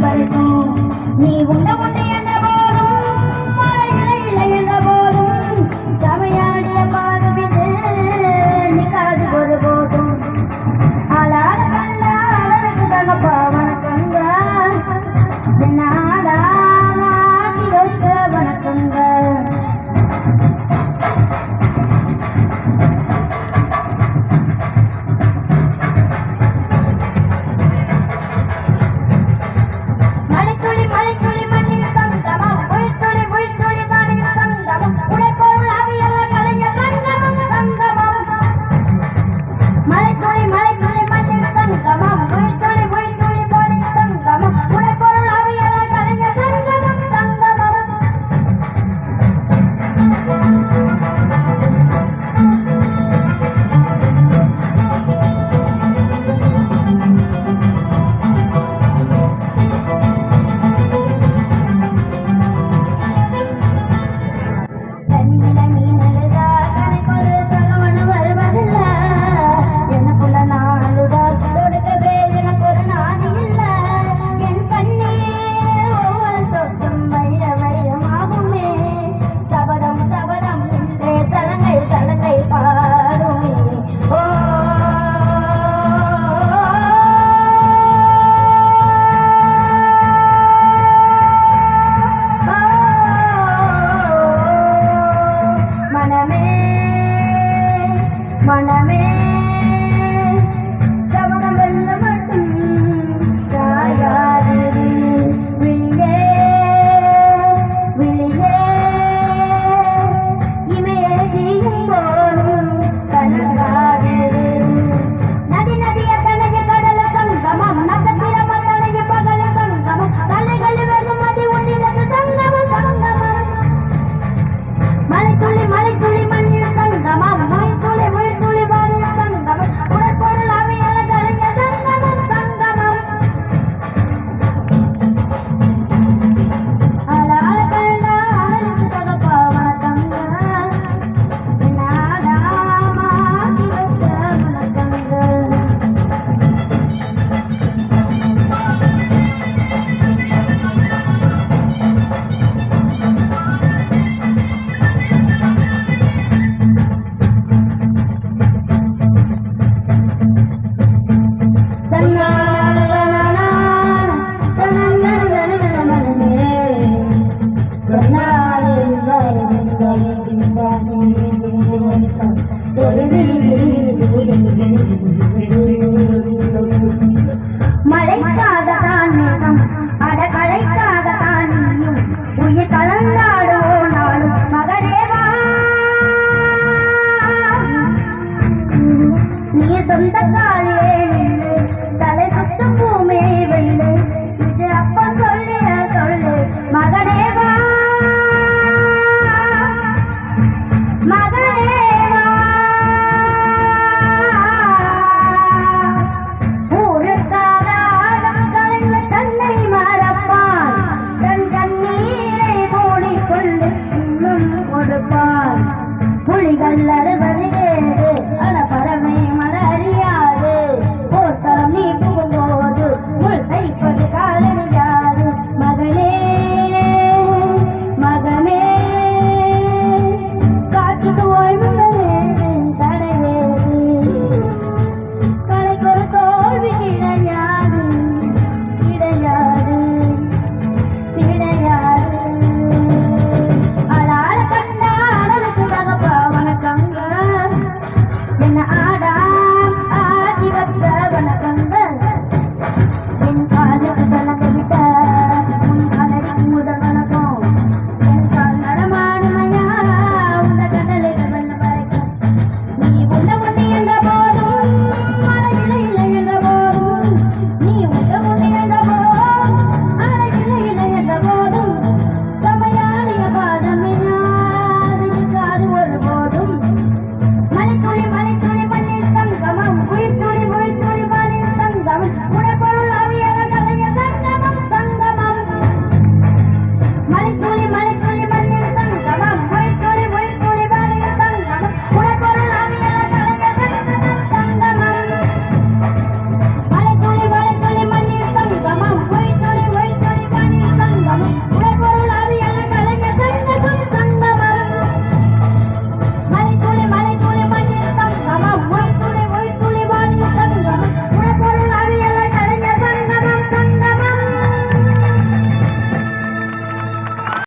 பறிக்கும் பறிக்கும் நீ உண்ட உண்டு என்ற போதும் மழை இலை இலை என்ற போதும் சமையாடிய பாதுவிது நீ காது ஒரு போதும் ஆளாட கல்ல அழகு தகப்பா வணக்கங்க நாடா மாட்டி வைக்க வணக்கங்க மனமே சமணம் வெல்ல மட்டும் சாயாது விழியே விழியே இமையே செய்யும் போதும் கனகாது நதி நதிய கணைய கடல சங்கமம் நட்சத்திர மத்தனைய பகல சங்கமம் தலைகள் வெறும் மதி உன்னிடத்து சங்கமம் சங்கமம் மலை துளி மண்ணில் சங்கமம் மழைக்காகத்தான் மேகம் அடகழைக்காகத்தான் நீயும் உயிர் கலந்தாடோ நாளும் மகரேவா நீ சொந்தக்கா